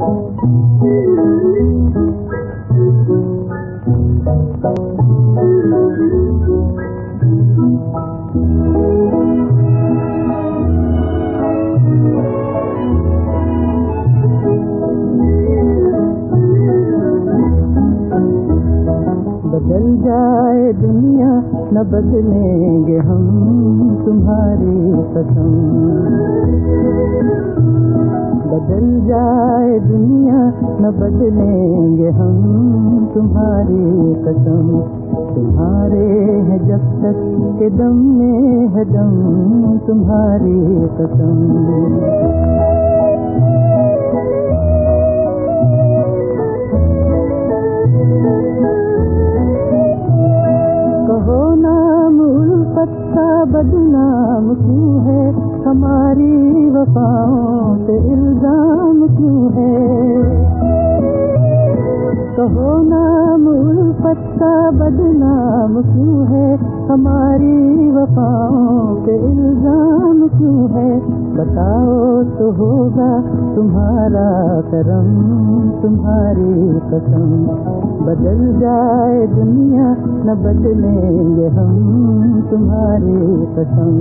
बदल जाए दुनिया न बदलेंगे हम तुम्हारी कसम। बदल जाए दुनिया न बदलेंगे हम तुम्हारी कसम। तुम्हारे है जब तक के दम में है दम तुम्हारी कसम। कहो नाम उल्फत का बदनाम क्यों है, हमारी वफाओं से इल्जाम क्यों है। कहो नाम उल्फत का बदनाम क्यों है, हमारी वफाओं से इल्जाम क्यों है। बताओ तो होगा तुम्हारा करम तुम्हारी कसम। बदल जाए दुनिया न बदलेंगे हम तुम्हारी कसम।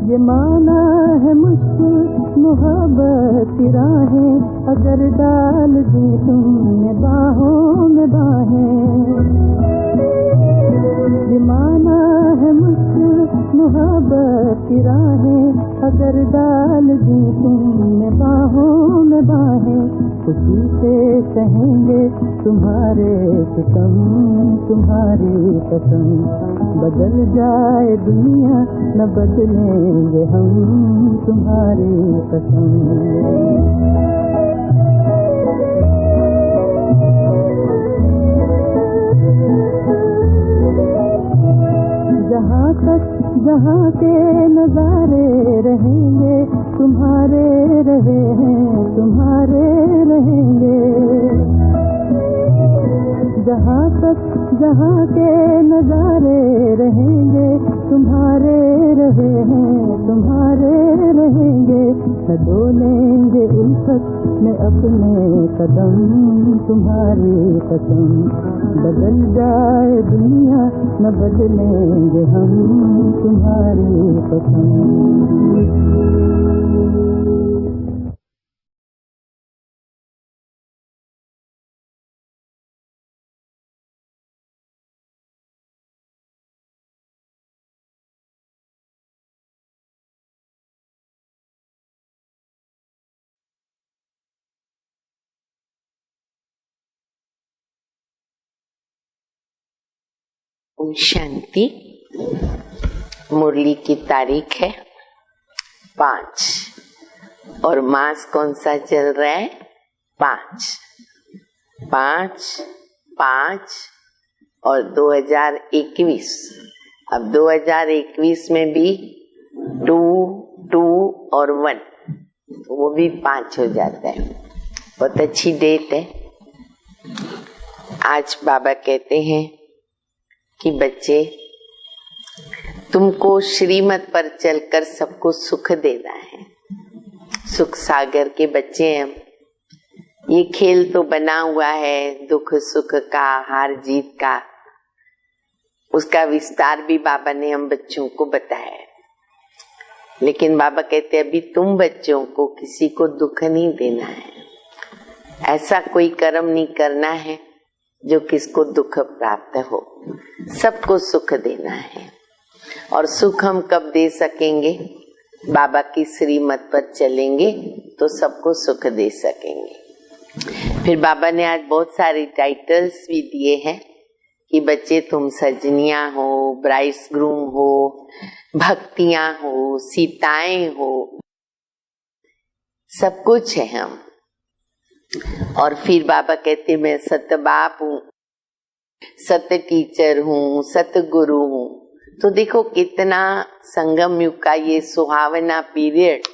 ये माना है मुश्किल मोहब्बत की राहें, अगर डाल दी तुमने बाहों में बाहें। ये माना है मुश्किल मोहब्बत की राहें, अगर डाल दी तुमने बाहों में बाहें। खुशी से कहेंगे तुम्हारे सितम तुम्हारी कसम। बदल जाए दुनिया न बदलेंगे हम तुम्हारी कसम। जहाँ तक जहाँ के नजारे रहेंगे तुम्हारे रहे हैं तुम्हारे रहेंगे। जहाँ तक जहाँ के नजारे रहेंगे तुम्हारे रहे हैं तुम्हारे रहेंगे। न डोलेंगे उल्फत में अपने कदम तुम्हारी कसम। बदल जाए दुनिया न बदलेंगे हम तुम्हारी कसम। ओम शांति। मुरली की तारीख है 5 और मास कौन सा चल रहा है 5 5 5 और 2021। अब 2021 में भी 2 2 और 1 वो भी 5 हो जाता है। बहुत अच्छी डेट है। आज बाबा कहते हैं कि बच्चे तुमको श्रीमत पर चलकर सबको सुख देना है। सुख सागर के बच्चे हैं हम। ये खेल तो बना हुआ है दुख सुख का हार जीत का, उसका विस्तार भी बाबा ने हम बच्चों को बताया है। लेकिन बाबा कहते हैं अभी तुम बच्चों को किसी को दुख नहीं देना है, ऐसा कोई कर्म नहीं करना है जो किसको दुख प्राप्त हो। सबको सुख देना है। और सुख हम कब दे सकेंगे, बाबा की श्रीमत पर चलेंगे तो सबको सुख दे सकेंगे। फिर बाबा ने आज बहुत सारे टाइटल्स भी दिए हैं कि बच्चे तुम सजनियां हो, ब्राइड्स ग्रूम हो, भक्तियां हो, सीताएं हो, सब कुछ है हम। और फिर बाबा कहते मैं सत बाप हूँ, सत टीचर हूँ, सत गुरु हूँ। तो देखो कितना संगम युग का ये सुहावना पीरियड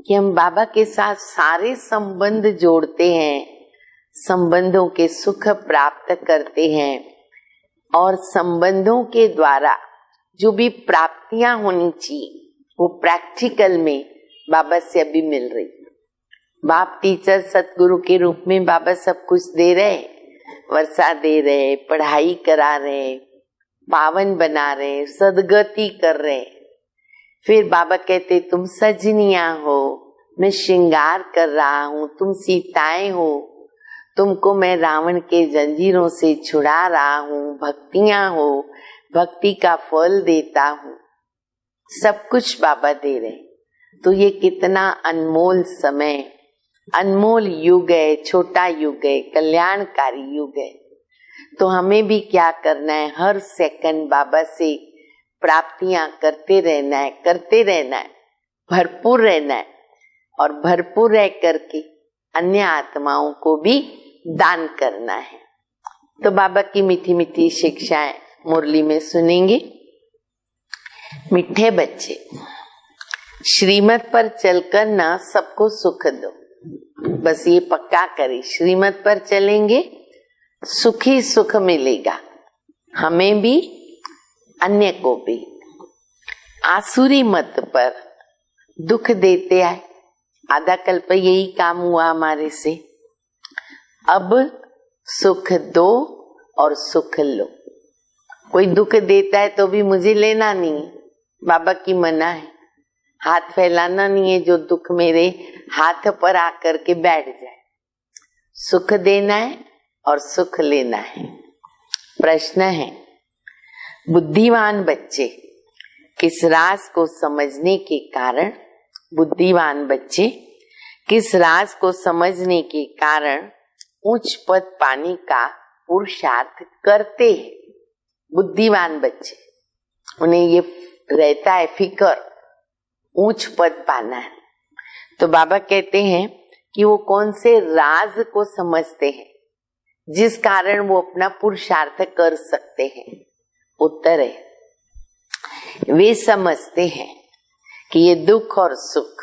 कि हम बाबा के साथ सारे संबंध जोड़ते हैं, संबंधों के सुख प्राप्त करते हैं और संबंधों के द्वारा जो भी प्राप्तियां होनी चाहिए वो प्रैक्टिकल में बाबा से अभी मिल रही। बाप टीचर सतगुरु के रूप में बाबा सब कुछ दे रहे, वर्षा दे रहे, पढ़ाई करा रहे, पावन बना रहे, सदगति कर रहे। फिर बाबा कहते तुम सजनिया हो, मैं श्रृंगार कर रहा हूँ, तुम सीताएं हो, तुमको मैं रावण के जंजीरों से छुड़ा रहा हूँ, भक्तियां हो, भक्ति का फल देता हूँ, सब कुछ बाबा दे रहे। तो ये कितना अनमोल समय, अनमोल युग है, छोटा युग है, कल्याणकारी युग है। तो हमें भी क्या करना है, हर सेकंड बाबा से प्राप्तियां करते रहना है, करते रहना है, भरपूर रहना है और भरपूर रह करके अन्य आत्माओं को भी दान करना है। तो बाबा की मीठी मीठी शिक्षाएं मुरली में सुनेंगे। मीठे बच्चे, श्रीमत पर चलकर ना सबको सुख दो, बस ये पक्का करें, श्रीमत पर चलेंगे सुख ही सुख मिलेगा, हमें भी अन्य को भी। आसुरी मत पर दुख देते आए, आधा कल्प यही काम हुआ हमारे से। अब सुख दो और सुख लो। कोई दुख देता है तो भी मुझे लेना नहीं है, बाबा की मना है। हाथ फैलाना नहीं है जो दुख मेरे हाथ पर आकर के बैठ जाए। सुख देना है और सुख लेना है। प्रश्न है, बुद्धिमान बच्चे किस राज को समझने के कारण, बुद्धिमान बच्चे किस राज को समझने के कारण उच्च पद पाने का पुरुषार्थ करते हैं। बुद्धिमान बच्चे, उन्हें ये रहता है फिकर, ऊंच पद पाना है। तो बाबा कहते हैं कि वो कौन से राज को समझते हैं जिस कारण वो अपना पुरुषार्थ कर सकते हैं। उत्तर है, वे समझते हैं कि ये दुख और सुख,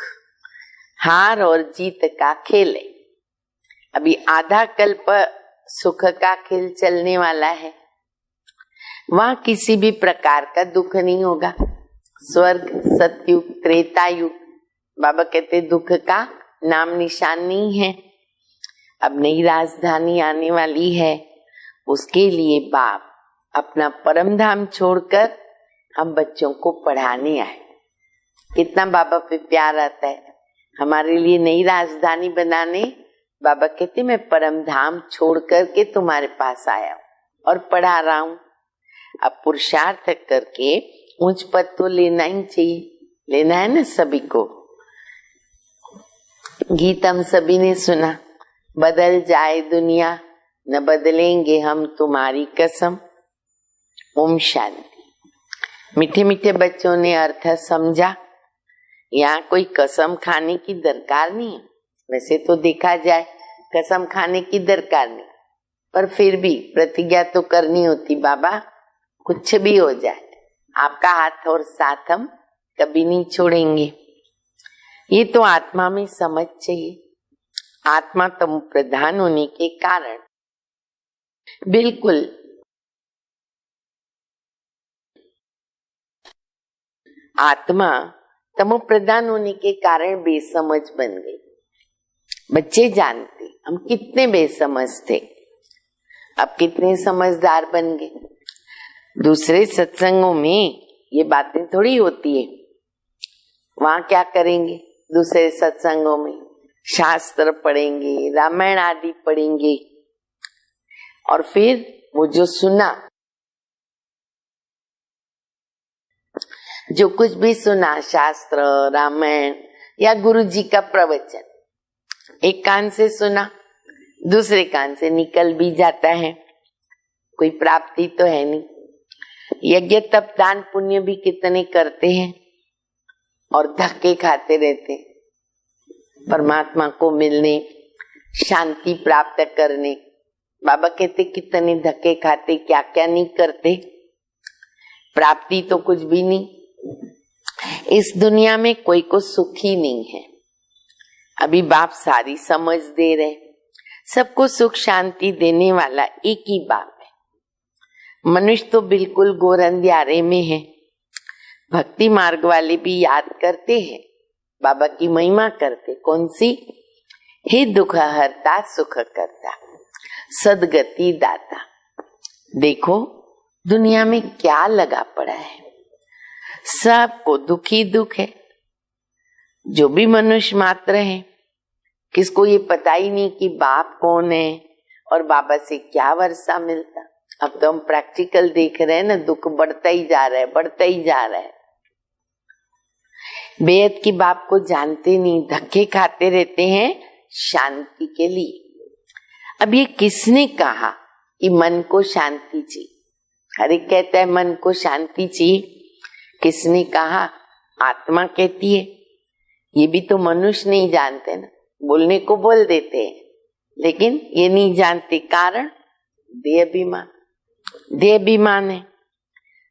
हार और जीत का खेल है। अभी आधा कल्प सुख का खेल चलने वाला है, वहां किसी भी प्रकार का दुख नहीं होगा। स्वर्ग, सतयुग, त्रेता युग, बाबा कहते दुख का नाम निशान नहीं है। अब नई राजधानी आने वाली है, उसके लिए बाप अपना परम धाम छोड़कर हम बच्चों को पढ़ाने आए। कितना बाबा पे प्यार आता है हमारे लिए नई राजधानी बनाने। बाबा कहते मैं परम धाम छोड़ करके तुम्हारे पास आया हूँ और पढ़ा रहा हूँ। अब पुरुषार्थ करके ऊंच पद तो लेना ही चाहिए, लेना है ना सभी को। गीत हम सभी ने सुना, बदल जाए दुनिया न बदलेंगे हम तुम्हारी कसम। ओम शांति। मीठे मीठे बच्चों ने अर्थ समझा। यहाँ कोई कसम खाने की दरकार नहीं है। वैसे तो देखा जाए कसम खाने की दरकार नहीं, पर फिर भी प्रतिज्ञा तो करनी होती, बाबा कुछ भी हो जाए आपका हाथ और साथ हम कभी नहीं छोड़ेंगे। ये तो आत्मा में समझ चाहिए। आत्मा तम प्रधान होने के कारण बिल्कुल आत्मा तमो प्रधान होने के कारण बेसमझ बन गई। बच्चे जानते हम कितने बेसमझ थे, अब कितने समझदार बन गए। दूसरे सत्संगों में ये बातें थोड़ी होती है। वहां क्या करेंगे, दूसरे सत्संगों में शास्त्र पढ़ेंगे, रामायण आदि पढ़ेंगे और फिर वो जो सुना, जो कुछ भी सुना, शास्त्र, रामायण या गुरु जी का प्रवचन, एक कान से सुना, दूसरे कान से निकल भी जाता है। कोई प्राप्ति तो है नहीं। यज्ञ तप दान पुण्य भी कितने करते हैं और धक्के खाते रहते परमात्मा को मिलने, शांति प्राप्त करने। बाबा कहते कितने धक्के खाते, क्या क्या नहीं करते, प्राप्ति तो कुछ भी नहीं। इस दुनिया में कोई को सुख ही नहीं है। अभी बाप सारी समझ दे रहे, सबको सुख शांति देने वाला एक ही बाप है। मनुष्य तो बिल्कुल घोर अंधियारे में है। भक्ति मार्ग वाले भी याद करते हैं, बाबा की महिमा करते। कौन सी? हे दुख हरता सुख करता, सदगति दाता। देखो दुनिया में क्या लगा पड़ा है, सबको दुखी दुख है। जो भी मनुष्य मात्र है, किसको ये पता ही नहीं कि बाप कौन है और बाबा से क्या वर्षा मिलता। अब तो हम प्रैक्टिकल देख रहे हैं ना, दुख बढ़ता ही जा रहा है, बढ़ता ही जा रहा है। बेहद की बाप को जानते नहीं, धक्के खाते रहते हैं शांति के लिए। अब ये किसने कहा कि मन को शांति चाहिए? हर एक कहता है मन को शांति चाहिए। किसने कहा? आत्मा कहती है। ये भी तो मनुष्य नहीं जानते ना, बोलने को बोल देते हैं लेकिन ये नहीं जानते। कारण देह अभिमान, देह अभिमान है।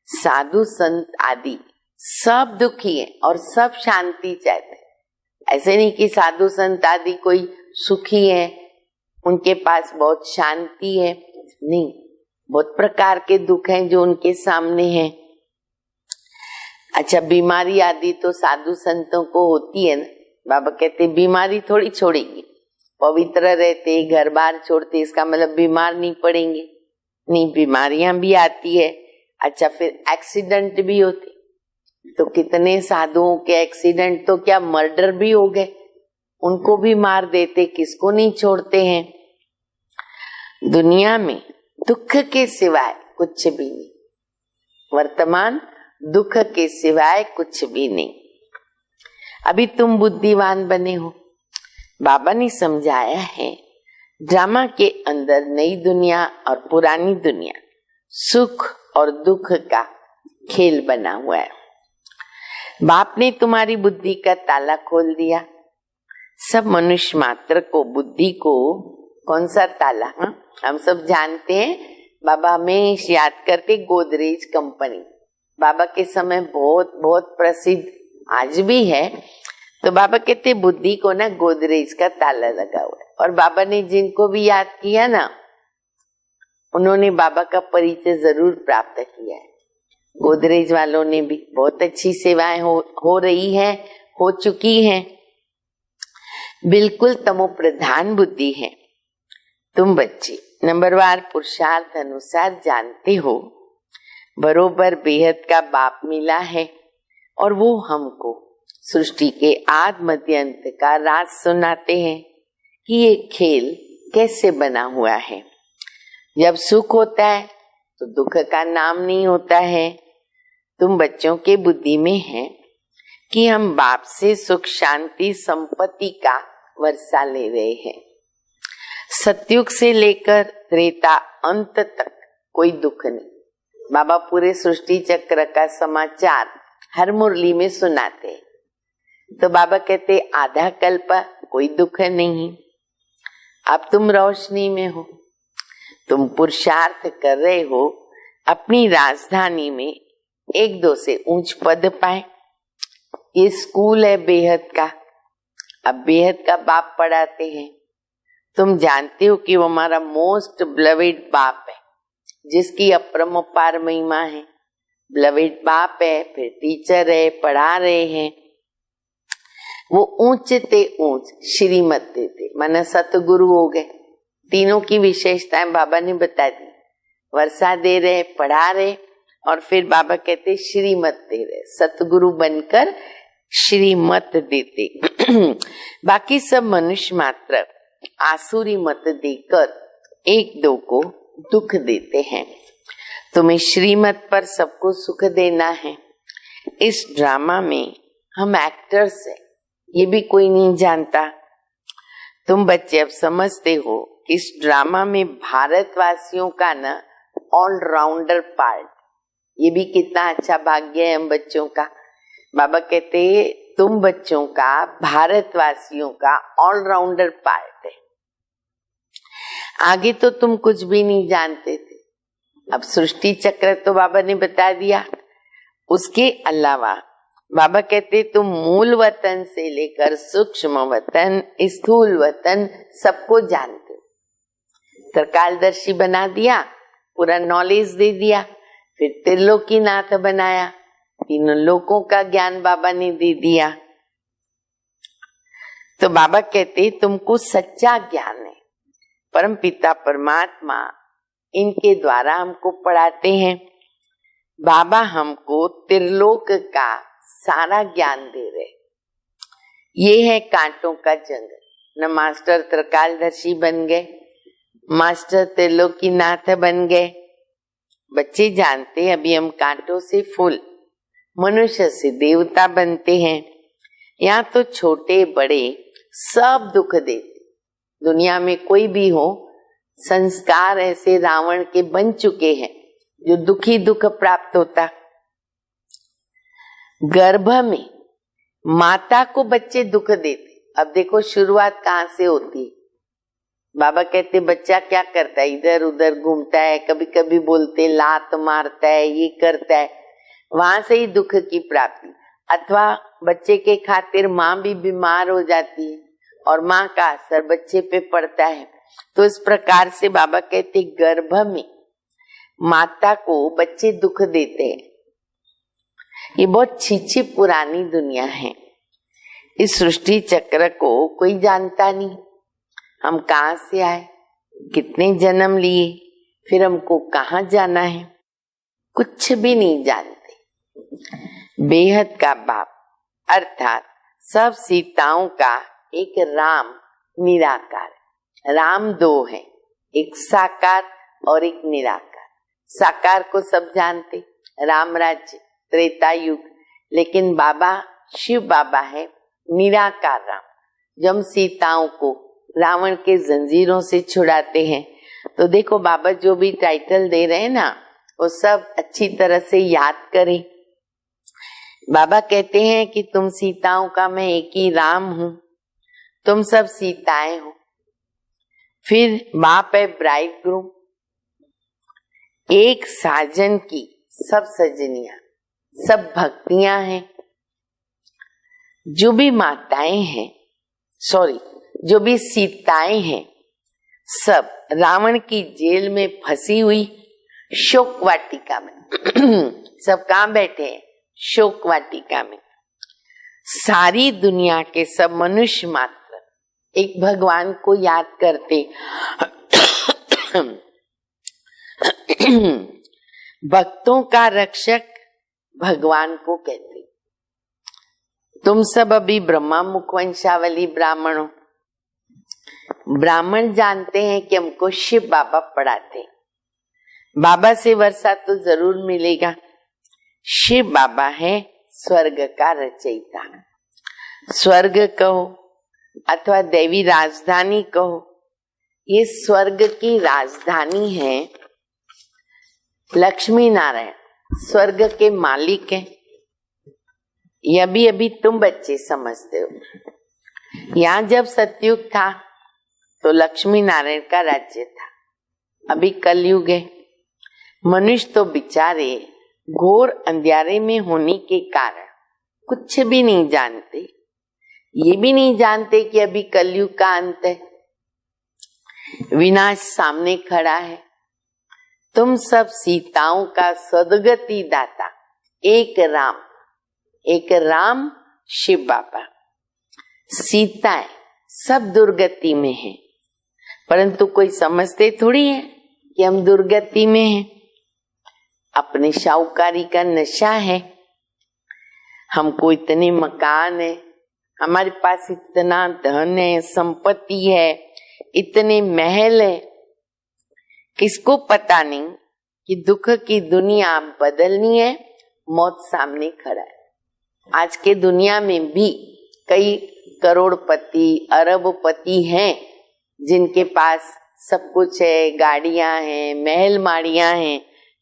साधु संत आदि सब दुखी है और सब शांति चाहते हैं। ऐसे नहीं कि साधु संत आदि कोई सुखी है, उनके पास बहुत शांति है, नहीं। बहुत प्रकार के दुख हैं जो उनके सामने हैं। अच्छा, बीमारी आदि तो साधु संतों को होती है ना। बाबा कहते बीमारी थोड़ी छोड़ेंगे, पवित्र रहते, घर बार छोड़ते, इसका मतलब बीमार नहीं पड़ेंगे। नहीं, बीमारियां भी आती है। अच्छा, फिर एक्सीडेंट भी होते, तो कितने साधुओं के एक्सीडेंट तो क्या मर्डर भी हो गए, उनको भी मार देते, किसको नहीं छोड़ते हैं। दुनिया में दुख के सिवाय कुछ भी नहीं, वर्तमान दुख के सिवाय कुछ भी नहीं। अभी तुम बुद्धिवान बने हो, बाबा ने समझाया है ड्रामा के अंदर नई दुनिया और पुरानी दुनिया, सुख और दुख का खेल बना हुआ है। बाप ने तुम्हारी बुद्धि का ताला खोल दिया। सब मनुष्य मात्र को बुद्धि को कौन सा ताला? हाँ, हम सब जानते हैं। बाबा हमेशा याद करते गोदरेज कंपनी, बाबा के समय बहुत बहुत प्रसिद्ध आज भी है। तो बाबा कहते बुद्धि को ना गोदरेज का ताला लगा हुआ है। और बाबा ने जिनको भी याद किया ना, उन्होंने बाबा का परिचय जरूर प्राप्त किया है। गोदरेज वालों ने भी बहुत अच्छी सेवाएं हो रही है, हो चुकी हैं। बिल्कुल तमो प्रधान बुद्धि है। तुम बच्चे नंबरवार पुरुषार्थ अनुसार जानते हो बरोबर बेहद का बाप मिला है और वो हमको सृष्टि के आदि मध्य अंत का राज सुनाते हैं कि ये खेल कैसे बना हुआ है। जब सुख होता है तो दुख का नाम नहीं होता है। तुम बच्चों के बुद्धि में है कि हम बाप से सुख शांति संपत्ति का वर्षा ले रहे हैं। सतयुग से लेकर त्रेता अंत तक कोई दुख नहीं। बाबा पूरे सृष्टि चक्र का समाचार हर मुरली में सुनाते हैं। तो बाबा कहते आधा कल्प कोई दुख नहीं। अब तुम रोशनी में हो, तुम पुरुषार्थ कर रहे हो अपनी राजधानी में एक दो से ऊंच पद पाए। ये स्कूल है बेहद का। अब बेहद का बाप पढ़ाते हैं। तुम जानते हो कि वो हमारा मोस्ट ब्लवेड बाप है, जिसकी अपरंपार महिमा है। ब्लवेड बाप है, फिर टीचर है, पढ़ा रहे हैं। वो ऊंचते ऊंच श्रीमत देते, माना सतगुरु हो गए। तीनों की विशेषताएं बाबा ने बता दी। वर्षा दे रहे, पढ़ा रहे, और फिर बाबा कहते श्रीमत दे रहे, सतगुरु बनकर श्रीमत देते। बाकी सब मनुष्य मात्र आसुरी मत देकर एक दो को दुख देते हैं। तुम्हें श्रीमत पर सबको सुख देना है। इस ड्रामा में हम एक्टर्स हैं, ये भी कोई नहीं जानता। तुम बच्चे अब समझते हो कि इस ड्रामा में भारतवासियों का ना ऑलराउंडर पार्ट, ये भी कितना अच्छा भाग्य है हम बच्चों का। बाबा कहते तुम बच्चों का भारतवासियों का ऑलराउंडर पार्ट है। आगे तो तुम कुछ भी नहीं जानते थे, अब सृष्टि चक्र तो बाबा ने बता दिया। उसके अलावा बाबा कहते तुम मूल वतन से लेकर सूक्ष्म वतन, स्थूल वतन सबको जानते हो। त्रिकालदर्शी बना दिया, पूरा नॉलेज दे दिया, फिर त्रिलोकीनाथ बनाया, तीनों लोकों का ज्ञान बाबा ने दे दिया। तो बाबा कहते तुमको सच्चा ज्ञान है, परम पिता परमात्मा इनके द्वारा हमको पढ़ाते हैं। बाबा हमको त्रिलोक का सारा ज्ञान दे रहे। ये है कांटों का जंगल। न मास्टर त्रिकालदर्शी बन गए, मास्टर त्रिलोकीनाथ बन गए। बच्चे जानते अभी हम कांटों से फूल, मनुष्य से देवता बनते हैं। यहाँ तो छोटे बड़े सब दुख देते। दुनिया में कोई भी हो, संस्कार ऐसे रावण के बन चुके हैं जो दुखी दुख प्राप्त होता। गर्भ में माता को बच्चे दुख देते। अब देखो शुरुआत कहाँ से होती है। बाबा कहते बच्चा क्या करता है, इधर उधर घूमता है, कभी कभी बोलते लात मारता है, ये करता है, वहां से ही दुख की प्राप्ति। अथवा बच्चे के खातिर माँ भी बीमार हो जाती है और माँ का असर बच्चे पे पड़ता है। तो इस प्रकार से बाबा कहते गर्भ में माता को बच्चे दुख देते हैं। ये बहुत छीछी पुरानी दुनिया है। इस सृष्टि चक्र को कोई जानता नहीं। हम कहाँ से आए, कितने जन्म लिए, फिर हमको कहाँ जाना है, कुछ भी नहीं जानते। बेहद का बाप अर्थात सब सीताओं का एक राम निराकार। राम दो है, एक साकार और एक निराकार। साकार को सब जानते, राम राज्य त्रेता युग, लेकिन बाबा शिव बाबा है निराकार राम। जब हम सीताओं को रावण के जंजीरों से छुड़ाते हैं तो देखो बाबा जो भी टाइटल दे रहे हैं ना, वो सब अच्छी तरह से याद करें। बाबा कहते हैं कि तुम सीताओं का मैं एक ही राम हूं, तुम सब सीताएं हो। फिर बाप है ब्राइड ग्रूम, एक साजन की सब सजनियां, सब भक्तियां हैं। जो भी माताएं हैं, जो भी सीताएं हैं, सब रावण की जेल में फंसी हुई शोक वाटिका में सब कहाँ बैठे हैं, शोक वाटिका में। सारी दुनिया के सब मनुष्य मात्र एक भगवान को याद करते भक्तों का रक्षक भगवान को कहते। तुम सब अभी ब्रह्मा मुखवंशावली ब्राह्मण हो। ब्राह्मण जानते हैं कि हमको शिव बाबा पढ़ाते। बाबा से वर्षा तो जरूर मिलेगा। शिव बाबा है स्वर्ग का रचयिता। स्वर्ग कहो अथवा देवी राजधानी कहो, ये स्वर्ग की राजधानी है। लक्ष्मी नारायण स्वर्ग के मालिक हैं। ये अभी अभी तुम बच्चे समझते हो। यहाँ जब सतयुग था तो लक्ष्मी नारायण का राज्य था। अभी कलयुग है। मनुष्य तो बेचारे घोर अंधियारे में होने के कारण कुछ भी नहीं जानते। ये भी नहीं जानते कि अभी कलयुग का अंत है, विनाश सामने खड़ा है। तुम सब सीताओं का सदगति दाता एक राम शिव बाबा। सीताएं सब दुर्गति में हैं, परंतु कोई समझते थोड़ी है कि हम दुर्गति में हैं। अपने शाहूकारी का नशा है। हमको इतने मकान है, हमारे पास इतना धन है, संपत्ति है, इतने महल है। किसको पता नहीं कि दुख की दुनिया बदलनी है, मौत सामने खड़ा है। आज के दुनिया में भी कई करोड़पति अरबपति हैं जिनके पास सब कुछ है, गाड़ियां हैं, महल माड़ियां हैं,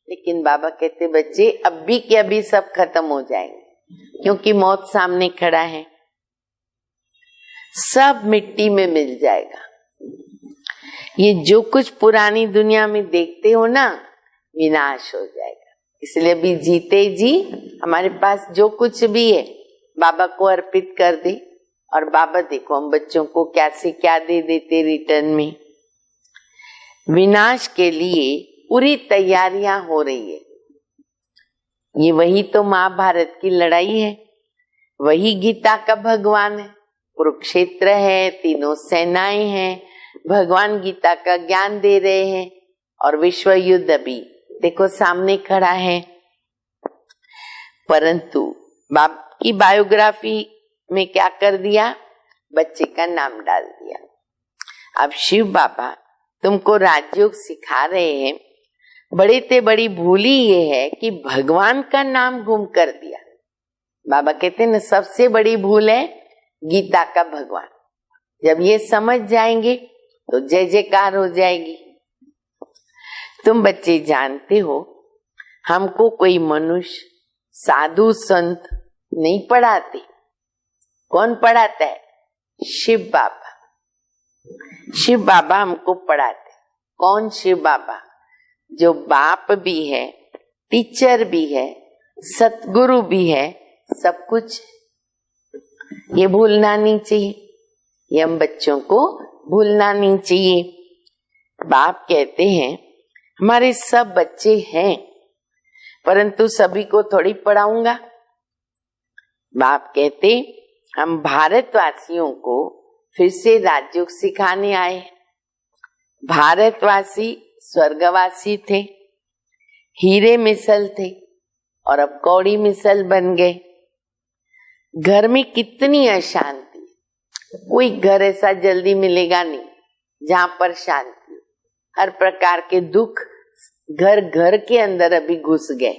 लेकिन बाबा कहते बच्चे अभी के अभी सब खत्म हो जाएंगे, क्योंकि मौत सामने खड़ा है। सब मिट्टी में मिल जाएगा। ये जो कुछ पुरानी दुनिया में देखते हो ना, विनाश हो जाएगा। इसलिए अभी जीते जी हमारे पास जो कुछ भी है बाबा को अर्पित कर दे। और बाबा देखो हम बच्चों को क्या से क्या दे देते रिटर्न में। विनाश के लिए पूरी तैयारियां हो रही है। ये वही तो महाभारत की लड़ाई है, वही गीता का भगवान है, कुरुक्षेत्र है, तीनों सेनाएं हैं, भगवान गीता का ज्ञान दे रहे हैं और विश्व युद्ध अभी देखो सामने खड़ा है। परंतु बाप की बायोग्राफी में क्या कर दिया, बच्चे का नाम डाल दिया। अब शिव बाबा तुमको राजयोग सिखा रहे हैं, बड़ी से बड़ी भूली ये है कि भगवान का नाम गुम कर दिया। बाबा कहते हैं ना, सबसे बड़ी भूल है गीता का भगवान। जब ये समझ जाएंगे तो जय जयकार हो जाएगी। तुम बच्चे जानते हो, हमको कोई मनुष्य साधु संत नहीं पढ़ाते। कौन पढ़ाता है? शिव बाबा। शिव बाबा हमको पढ़ाते। कौन शिव बाबा? जो बाप भी है, टीचर भी है, सतगुरु भी है, सब कुछ। ये भूलना नहीं चाहिए, ये हम बच्चों को भूलना नहीं चाहिए। बाप कहते हैं हमारे सब बच्चे हैं, परंतु सभी को थोड़ी पढ़ाऊंगा। बाप कहते हम भारतवासियों को फिर से राजयोग सिखाने आए। भारतवासी स्वर्गवासी थे, हीरे मिसल थे और अब कौड़ी मिसल बन गए। घर में कितनी अशांति, कोई घर ऐसा जल्दी मिलेगा नहीं जहां पर शांति। हर प्रकार के दुख घर घर के अंदर अभी घुस गए।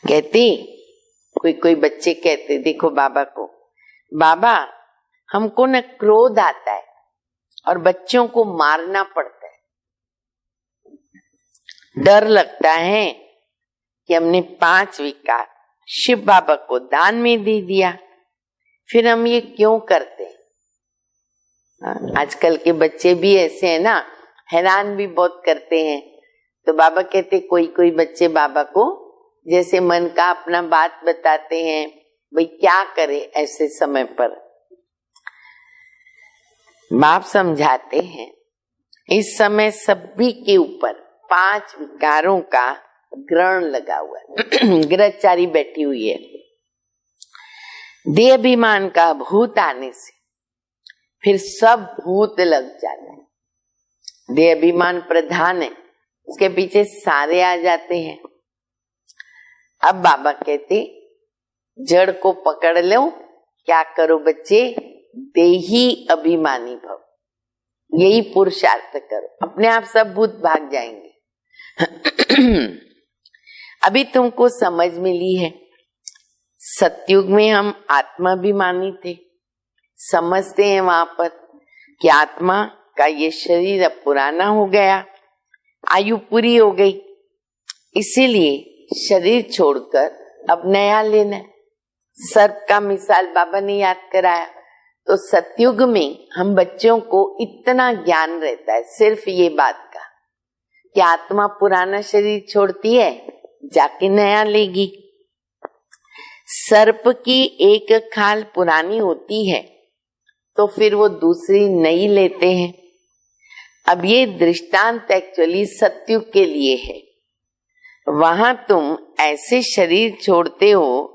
कहती कोई बच्चे कहते देखो बाबा को, बाबा हमको न क्रोध आता है और बच्चों को मारना पड़ता है। डर लगता है कि हमने 5 विकार शिव बाबा को दान में दे दिया, फिर हम ये क्यों करते? आजकल के बच्चे भी ऐसे हैं ना, हैरान भी बहुत करते हैं। तो बाबा कहते कोई बच्चे बाबा को जैसे मन का अपना बात बताते हैं, भाई क्या करे ऐसे समय पर। बाप समझाते हैं इस समय सभी के ऊपर 5 विकारों का ग्रहण लगा हुआ है। ग्रहचारी बैठी हुई है। देह अभिमान का भूत आने से फिर सब भूत लग जाते हैं। देह अभिमान प्रधान है, उसके पीछे सारे आ जाते हैं। अब बाबा कहते जड़ को पकड़ लो, क्या करो बच्चे? देही अभिमानी भव, यही पुरुषार्थ करो, अपने आप सब भूत भाग जाएंगे। अभी तुमको समझ मिली है, सतयुग में हम आत्माभिमानी थे। समझते हैं वहां पर कि आत्मा का ये शरीर अब पुराना हो गया, आयु पूरी हो गई, इसीलिए शरीर छोड़कर अब नया लेना। सर्प का मिसाल बाबा ने याद कराया। तो सतयुग में हम बच्चों को इतना ज्ञान रहता है सिर्फ ये बात का कि आत्मा पुराना शरीर छोड़ती है, जाके नया लेगी। सर्प की एक खाल पुरानी होती है तो फिर वो दूसरी नई लेते हैं। अब ये दृष्टांत एक्चुअली सतयुग के लिए है। वहां तुम ऐसे शरीर छोड़ते हो,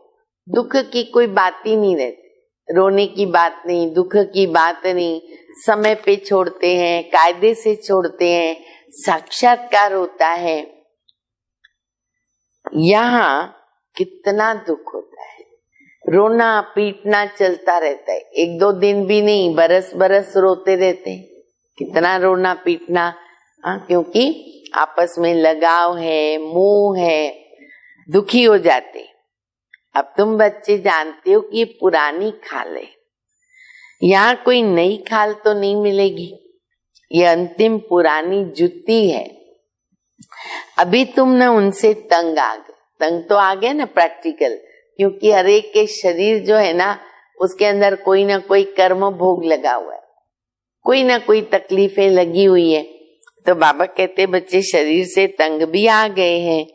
दुख की कोई बात ही नहीं रहती, रोने की बात नहीं, दुख की बात नहीं, समय पे छोड़ते हैं, कायदे से छोड़ते हैं, साक्षात्कार होता है। यहाँ कितना दुख होता है, रोना पीटना चलता रहता है, 1-2 दिन भी नहीं, बरस बरस रोते रहते हैं। कितना रोना पीटना, क्योंकि आपस में लगाव है, मोह है, दुखी हो जाते। अब तुम बच्चे जानते हो कि ये पुरानी खाल है, यहाँ कोई नई खाल तो नहीं मिलेगी, ये अंतिम पुरानी जुत्ती है। अभी तुम ना उनसे तंग आ गए, तंग तो आ गए ना प्रैक्टिकल, क्योंकि हर एक के शरीर जो है ना उसके अंदर कोई ना कोई कर्म भोग लगा हुआ है, कोई ना कोई तकलीफें लगी हुई है। तो बाबा कहते बच्चे शरीर से तंग भी आ गए हैं।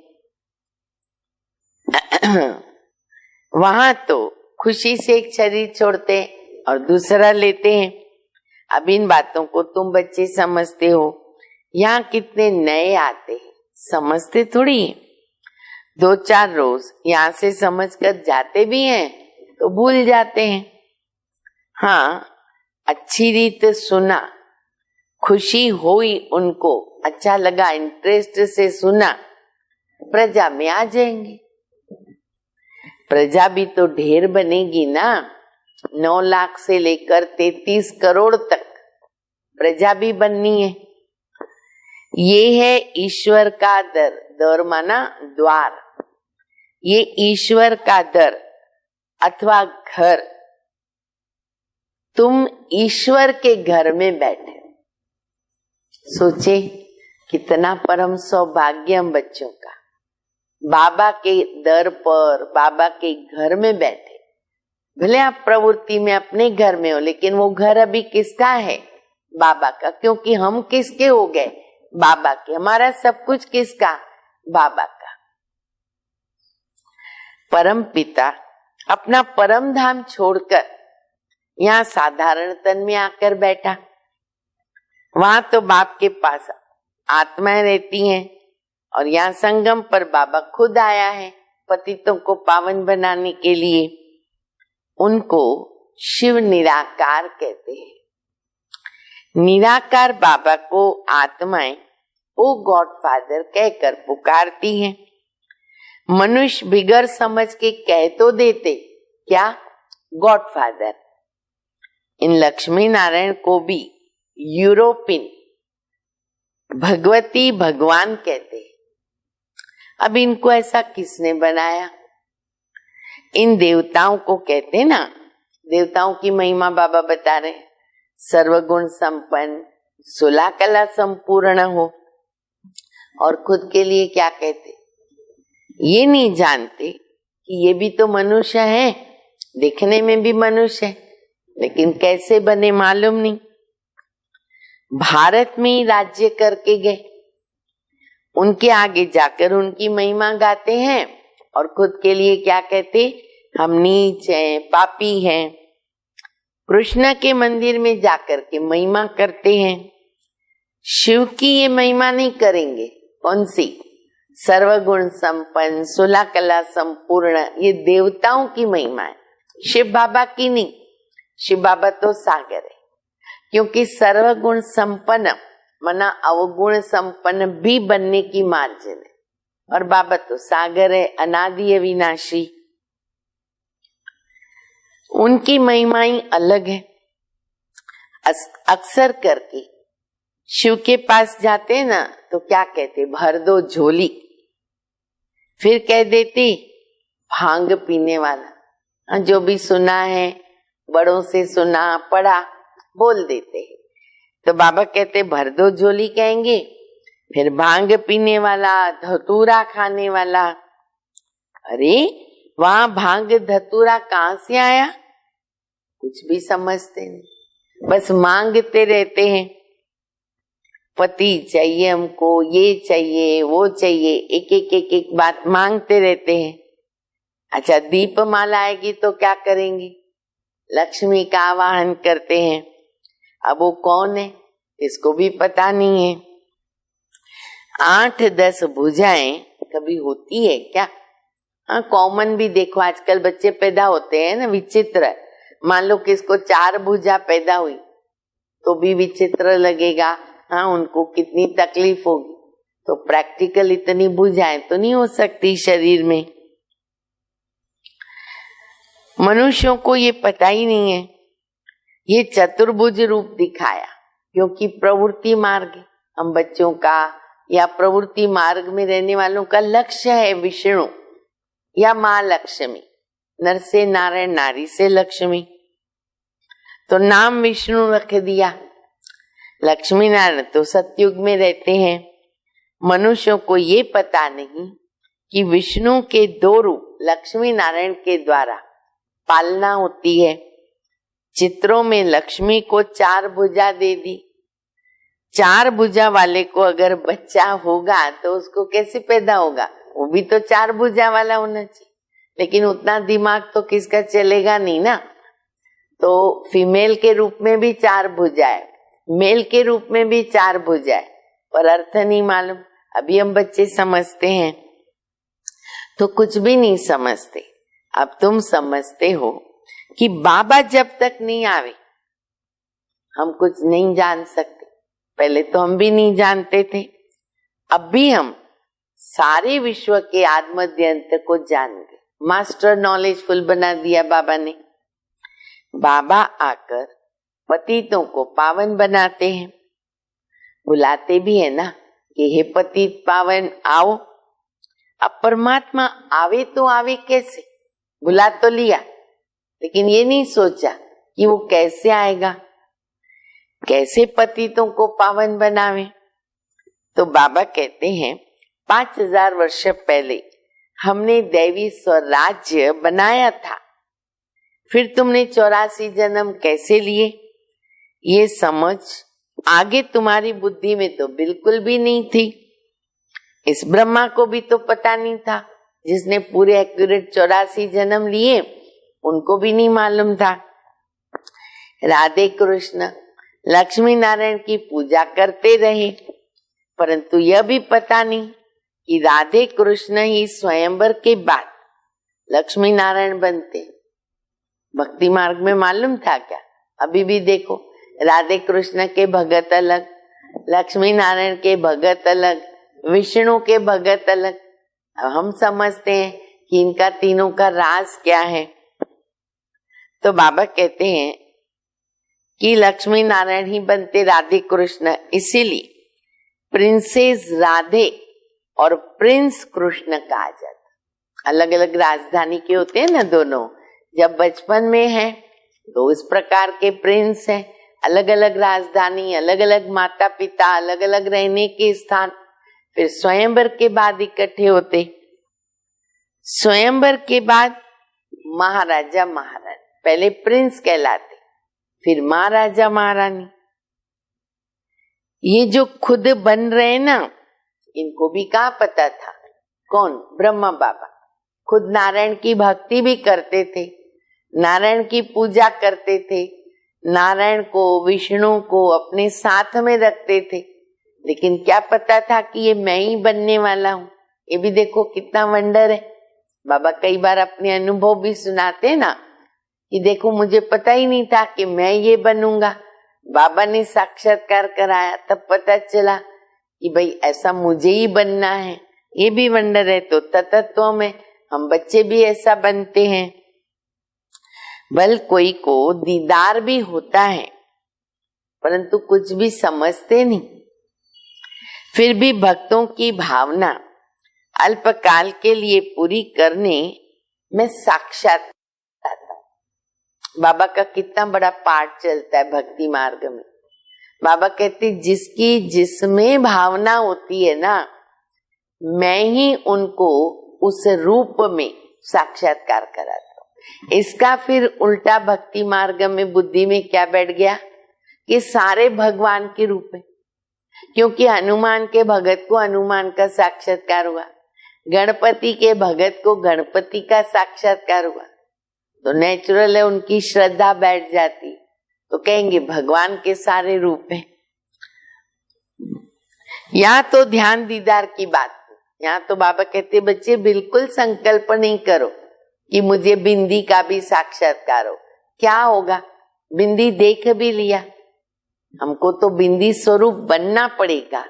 वहां तो खुशी से एक शरीर छोड़ते और दूसरा लेते हैं। अब इन बातों को तुम बच्चे समझते हो, यहाँ कितने नए आते हैं, समझते थोड़ी है। 2-4 रोज यहाँ से समझकर जाते भी हैं तो भूल जाते हैं। हाँ, अच्छी रीत सुना, खुशी हुई, उनको अच्छा लगा, इंटरेस्ट से सुना, प्रजा में आ जाएंगे। प्रजा भी तो ढेर बनेगी ना, 9 लाख से लेकर 33 करोड़ तक प्रजा भी बननी है। ये है ईश्वर का दर, दर माना द्वार, ये ईश्वर का दर अथवा घर। तुम ईश्वर के घर में बैठे, सोचे कितना परम सौभाग्य हम बच्चों का, बाबा के दर पर, बाबा के घर में बैठे। भले आप प्रवृत्ति में अपने घर में हो, लेकिन वो घर अभी किसका है? बाबा का, क्योंकि हम किसके हो गए? बाबा के। हमारा सब कुछ किसका? बाबा का। परम पिता अपना परम धाम छोड़कर यहाँ साधारण तन में आकर बैठा। वहां तो बाप के पास आत्माएं रहती हैं और यहाँ संगम पर बाबा खुद आया है पतितों को पावन बनाने के लिए। उनको शिव निराकार कहते हैं। निराकार बाबा को आत्माएं ओ गॉड फादर कहकर पुकारती हैं। मनुष्य बिगर समझ के कह तो देते क्या? Godfather. इन लक्ष्मी नारायण को भी यूरोपियन भगवती भगवान कहते हैं। अब इनको ऐसा किसने बनाया? इन देवताओं को कहते हैं ना, देवताओं की महिमा बाबा बता रहे, सर्वगुण संपन्न, 16 कला संपूर्ण हो। और खुद के लिए क्या कहते? ये नहीं जानते कि ये भी तो मनुष्य है, दिखने में भी मनुष्य है, लेकिन कैसे बने मालूम नहीं। भारत में ही राज्य करके गए, उनके आगे जाकर उनकी महिमा गाते हैं और खुद के लिए क्या कहते? हम नीच हैं, पापी हैं। कृष्ण के मंदिर में जाकर के महिमा करते हैं, शिव की ये महिमा नहीं करेंगे। कौन सी? सर्वगुण संपन्न, 16 कला संपूर्ण, ये देवताओं की महिमा है, शिव बाबा की नहीं। शिव बाबा तो सागर है, क्योंकि सर्वगुण संपन्न मना अवगुण संपन्न भी बनने की मार्जिन है, और बाबा तो सागर है, अनादि है, विनाशी। उनकी महिमाएं अलग है। अक्सर करके शिव के पास जाते ना तो क्या कहते? भर दो झोली। फिर कह देती भांग पीने वाला। जो भी सुना है, बड़ों से सुना पढ़ा, बोल देते हैं। तो बाबा कहते भर दो झोली कहेंगे, फिर भांग पीने वाला, धतूरा खाने वाला। अरे वहां भांग धतूरा कहाँ से आया? कुछ भी समझते नहीं, बस मांगते रहते हैं। पति चाहिए हमको, ये चाहिए, वो चाहिए, एक बात मांगते रहते हैं। अच्छा, दीपमाला आएगी तो क्या करेंगे? लक्ष्मी का आवाहन करते हैं। अब वो कौन है इसको भी पता नहीं है। 8-10 भुजाएं कभी होती है क्या? हाँ, कॉमन भी देखो, आजकल बच्चे पैदा होते हैं ना विचित्र। मान लो किसको 4 भुजा पैदा हुई तो भी विचित्र लगेगा। हाँ, उनको कितनी तकलीफ होगी। तो प्रैक्टिकल इतनी भुजाएं तो नहीं हो सकती शरीर में। मनुष्यों को ये पता ही नहीं है। ये चतुर्भुज रूप दिखाया क्योंकि प्रवृत्ति मार्ग हम बच्चों का या प्रवृत्ति मार्ग में रहने वालों का लक्ष्य है विष्णु या माँ लक्ष्मी। नर से नारायण, नारी से लक्ष्मी, तो नाम विष्णु रख दिया। लक्ष्मी नारायण तो सतयुग में रहते हैं। मनुष्यों को ये पता नहीं कि विष्णु के 2 रूप लक्ष्मी नारायण के द्वारा पालना होती है। चित्रों में लक्ष्मी को 4 भुजा दे दी। 4 भुजा वाले को अगर बच्चा होगा तो उसको कैसे पैदा होगा? वो भी तो 4 भुजा वाला होना चाहिए, लेकिन उतना दिमाग तो किसका चलेगा नहीं ना। तो फीमेल के रूप में भी 4 भुजाएं, मेल के रूप में भी 4 भुजाएं, पर अर्थ नहीं मालूम। अभी हम बच्चे समझते हैं तो कुछ भी नहीं समझते। अब तुम समझते हो कि बाबा जब तक नहीं आवे हम कुछ नहीं जान सकते। पहले तो हम भी नहीं जानते थे, अब भी हम सारे विश्व के आद्मध्यंत को जान गए। मास्टर नॉलेजफुल बना दिया बाबा ने। बाबा आकर पतितों को पावन बनाते हैं, बुलाते भी है ना कि हे पतित पावन आओ। अब परमात्मा आवे तो आवे कैसे, बुला तो लिया, लेकिन ये नहीं सोचा कि वो कैसे आएगा, कैसे पतितों को पावन बनावे। तो बाबा कहते हैं 5000 वर्ष पहले हमने दैवी स्वराज्य बनाया था, फिर तुमने 84 जन्म कैसे लिए, ये समझ आगे तुम्हारी बुद्धि में तो बिल्कुल भी नहीं थी। इस ब्रह्मा को भी तो पता नहीं था, जिसने पूरे एक्यूरेट 84 जन्म लिए उनको भी नहीं मालूम था। राधे कृष्ण लक्ष्मी नारायण की पूजा करते रहे, परंतु यह भी पता नहीं कि राधे कृष्ण ही स्वयंवर के बाद लक्ष्मी नारायण बनते। भक्ति मार्ग में मालूम था क्या? अभी भी देखो, राधे कृष्ण के भगत अलग, लक्ष्मी नारायण के भगत अलग, विष्णु के भगत अलग। अब हम समझते हैं कि इनका तीनों का राज क्या है। तो बाबा कहते हैं कि लक्ष्मी नारायण ही बनते राधे कृष्ण, इसीलिए प्रिंसेस राधे और प्रिंस कृष्ण कहा जाता। अलग अलग राजधानी के होते हैं ना दोनों। जब बचपन में है तो इस प्रकार के प्रिंस हैं, अलग अलग राजधानी, अलग अलग माता पिता, अलग अलग रहने के स्थान। फिर स्वयंवर के बाद इकट्ठे होते, स्वयंवर के बाद महाराजा महारानी, पहले प्रिंस कहलाते, फिर महाराजा महारानी। ये जो खुद बन रहे ना, इनको भी कहाँ पता था? कौन? ब्रह्मा बाबा खुद नारायण की भक्ति भी करते थे, नारायण की पूजा करते थे, नारायण को विष्णु को अपने साथ में रखते थे, लेकिन क्या पता था कि ये मैं ही बनने वाला हूँ। ये भी देखो कितना वंडर है। बाबा कई बार अपने अनुभव भी सुनाते ना कि देखो मुझे पता ही नहीं था कि मैं ये बनूंगा, बाबा ने साक्षात्कार कराया तब पता चला कि भाई ऐसा मुझे ही बनना है। ये भी वंडर है। तो तत्व में हम बच्चे भी ऐसा बनते हैं। बल कोई को दीदार भी होता है, परंतु कुछ भी समझते नहीं। फिर भी भक्तों की भावना अल्पकाल के लिए पूरी करने में साक्षात आता। बाबा का कितना बड़ा पाठ चलता है भक्ति मार्ग में। बाबा कहते जिसकी जिसमें भावना होती है ना, मैं ही उनको उस रूप में साक्षात्कार कराता हूँ। इसका फिर उल्टा भक्ति मार्ग में बुद्धि में क्या बैठ गया कि सारे भगवान के रूप है, क्योंकि हनुमान के भगत को हनुमान का साक्षात्कार हुआ, गणपति के भगत को गणपति का साक्षात्कार हुआ, तो नेचुरल है उनकी श्रद्धा बैठ जाती, तो कहेंगे भगवान के सारे रूप हैं। यहाँ तो ध्यान दीदार की बात, यहाँ तो बाबा कहते बच्चे बिल्कुल संकल्प नहीं करो कि मुझे बिंदी का भी साक्षात्कार हो। क्या होगा? बिंदी देख भी लिया, हमको तो बिंदी स्वरूप बनना पड़ेगा।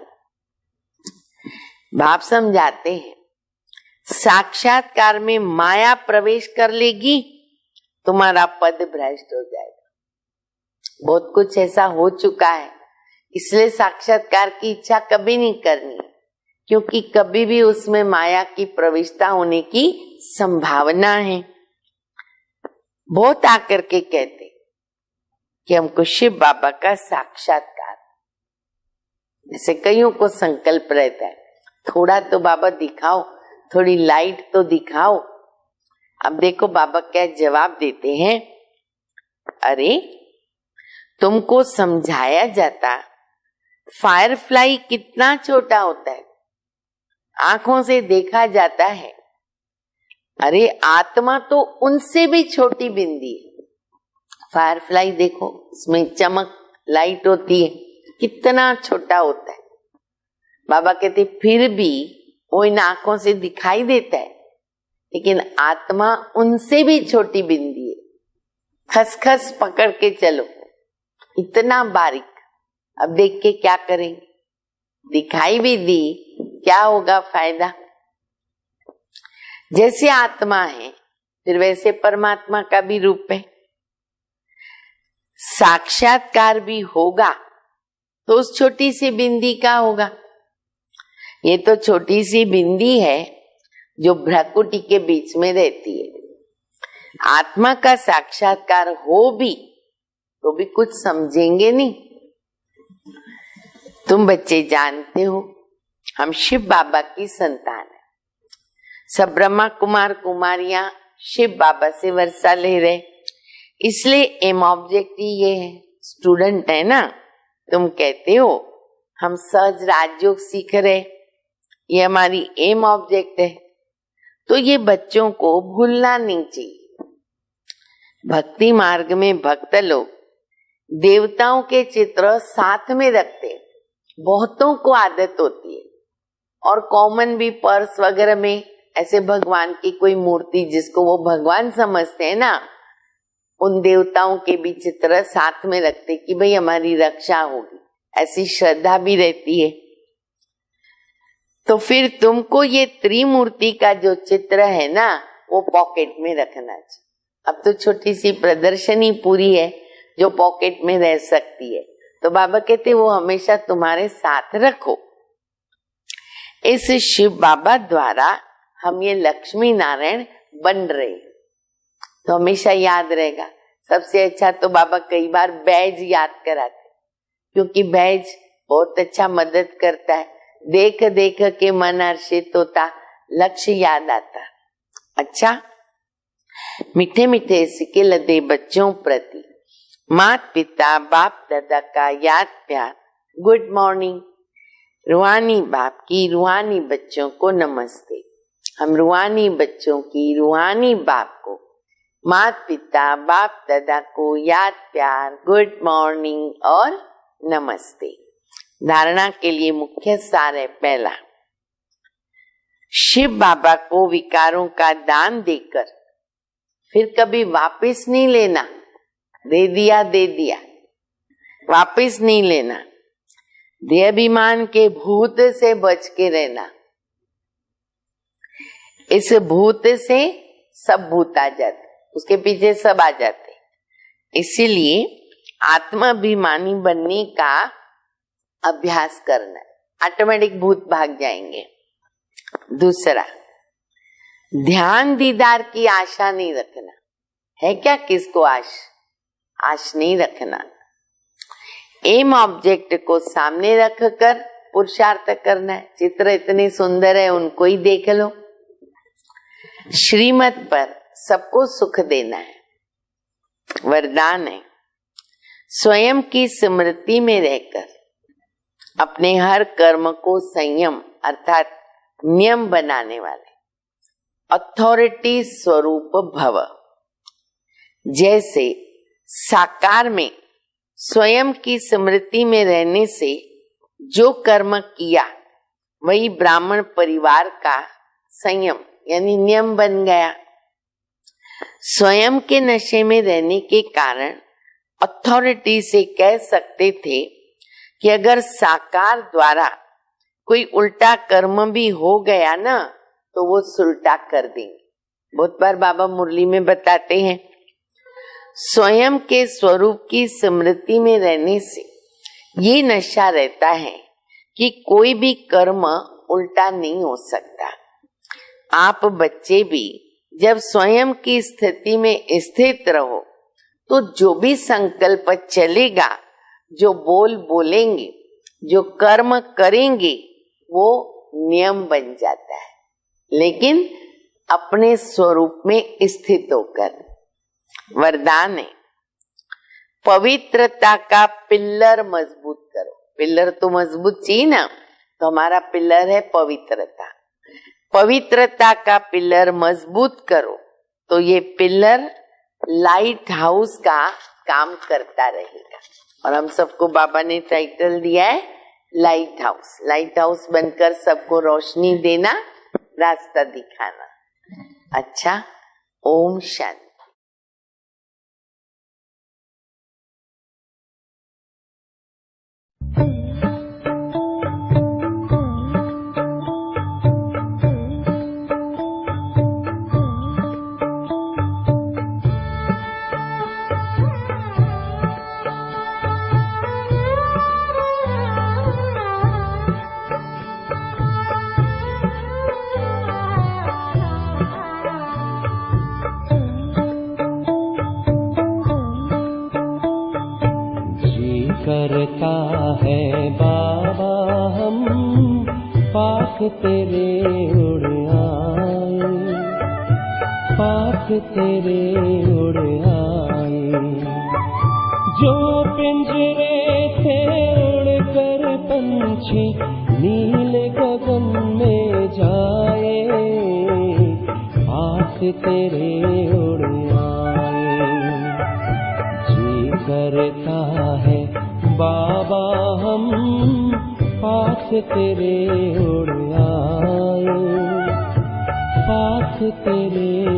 बाप समझाते हैं साक्षात्कार में माया प्रवेश कर लेगी, तुम्हारा पद भ्रष्ट हो जाएगा। बहुत कुछ ऐसा हो चुका है, इसलिए साक्षात्कार की इच्छा कभी नहीं करनी, क्योंकि कभी भी उसमें माया की प्रविष्टता होने की संभावना है। बहुत आकर के कहते कि हमको शिव बाबा का साक्षात्कार, जैसे कईयों को संकल्प रहता है थोड़ा तो बाबा दिखाओ, थोड़ी लाइट तो दिखाओ। अब देखो बाबा क्या जवाब देते हैं। अरे तुमको समझाया जाता फायरफ्लाई कितना छोटा होता है, आंखों से देखा जाता है। अरे आत्मा तो उनसे भी छोटी बिंदी है। फायरफ्लाई देखो, उसमें चमक लाइट होती है, कितना छोटा होता है। बाबा कहते फिर भी वो इन आंखों से दिखाई देता है, लेकिन आत्मा उनसे भी छोटी बिंदी है। खसखस पकड़ के चलो, इतना बारीक। अब देख के क्या करेंगे? दिखाई भी दी, क्या होगा फायदा? जैसे आत्मा है फिर वैसे परमात्मा का भी रूप है। साक्षात्कार भी होगा तो उस छोटी सी बिंदी का होगा। ये तो छोटी सी बिंदी है जो भ्रकुटी के बीच में रहती है। आत्मा का साक्षात्कार हो भी तो भी कुछ समझेंगे नहीं। तुम बच्चे जानते हो हम शिव बाबा की संतान है। सब ब्रह्मा कुमार कुमारियां शिव बाबा से वर्षा ले रहे, इसलिए एम ऑब्जेक्ट ही ये है। स्टूडेंट है ना, तुम कहते हो हम सहज राजयोग सीख रहे, ये हमारी एम ऑब्जेक्ट है, तो ये बच्चों को भूलना नहीं चाहिए। भक्ति मार्ग में भक्त लोग देवताओं के चित्र साथ में रखते, बहुतों को आदत होती है, और कॉमन भी पर्स वगैरह में ऐसे भगवान की कोई मूर्ति जिसको वो भगवान समझते हैं ना, उन देवताओं के भी चित्र साथ में रखते कि भाई हमारी रक्षा होगी, ऐसी श्रद्धा भी रहती है। तो फिर तुमको ये त्रिमूर्ति का जो चित्र है ना वो पॉकेट में रखना चाहिए। अब तो छोटी सी प्रदर्शनी पूरी है जो पॉकेट में रह सकती है, तो बाबा कहते वो हमेशा तुम्हारे साथ रखो। इस शिव बाबा द्वारा हम ये लक्ष्मी नारायण बन रहे, तो हमेशा याद रहेगा। सबसे अच्छा तो बाबा कई बार बैज याद कराते, क्योंकि बैज बहुत अच्छा मदद करता है। देख देख के मन हर्षित होता, लक्ष्य याद आता। अच्छा, मीठे मीठे सिक्के लदे बच्चों प्रति माता पिता बाप दादा का याद प्यार। Good morning. रूहानी बाप की रूहानी बच्चों को नमस्ते। हम रूहानी बच्चों की रूहानी बाप को, माता पिता बाप दादा को याद प्यार, गुड मॉर्निंग और नमस्ते। धारणा के लिए मुख्य सार है, पहला, शिव बाबा को विकारों का दान देकर फिर कभी वापस नहीं लेना। दे दिया दे दिया, वापस नहीं लेना। देहाभिमान के भूत से बच के रहना। इस भूत से सब भूत आ जाते, उसके पीछे सब आ जाते। इसीलिए आत्माभिमानी बनने का अभ्यास करना, ऑटोमेटिक भूत भाग जाएंगे। दूसरा, ध्यान दीदार की आशा नहीं रखना। है क्या किसको आश नहीं रखना। एम ऑब्जेक्ट को सामने रखकर पुरुषार्थ करना है। चित्र इतने सुंदर है, उनको ही देख लो। श्रीमत पर सबको सुख देना है, वरदान है। स्वयं की स्मृति में रहकर अपने हर कर्म को संयम अर्थात नियम बनाने वाले अथॉरिटी स्वरूप भव। जैसे साकार में स्वयं की स्मृति में रहने से जो कर्म किया वही ब्राह्मण परिवार का संयम यानी नियम बन गया। स्वयं के नशे में रहने के कारण अथॉरिटी से कह सकते थे कि अगर साकार द्वारा कोई उल्टा कर्म भी हो गया ना तो वो सुलटा कर देंगे। बहुत बार बाबा मुरली में बताते हैं, स्वयं के स्वरूप की स्मृति में रहने से ये नशा रहता है कि कोई भी कर्म उल्टा नहीं हो सकता। आप बच्चे भी जब स्वयं की स्थिति में स्थित रहो तो जो भी संकल्प चलेगा, जो बोल बोलेंगे, जो कर्म करेंगे वो नियम बन जाता है, लेकिन अपने स्वरूप में स्थित होकर। वरदान है, पवित्रता का पिल्लर मजबूत करो। पिल्लर तो मजबूत चाहिए ना, तो हमारा पिल्लर है पवित्रता। पवित्रता का पिल्लर मजबूत करो तो ये पिल्लर लाइट हाउस का काम करता रहेगा। और हम सबको बाबा ने टाइटल दिया है लाइट हाउस। लाइट हाउस बनकर सबको रोशनी देना, रास्ता दिखाना। अच्छा, ओम शांति। करता है बाबा हम पास तेरे उड़ आए, पास तेरे उड़ आए। जो पिंजरे से उड़ कर पंछी नीले गगन में जाए, पास तेरे उड़ आए। जी करता है बाबा हम पास तेरे उड़ आए, पास तेरे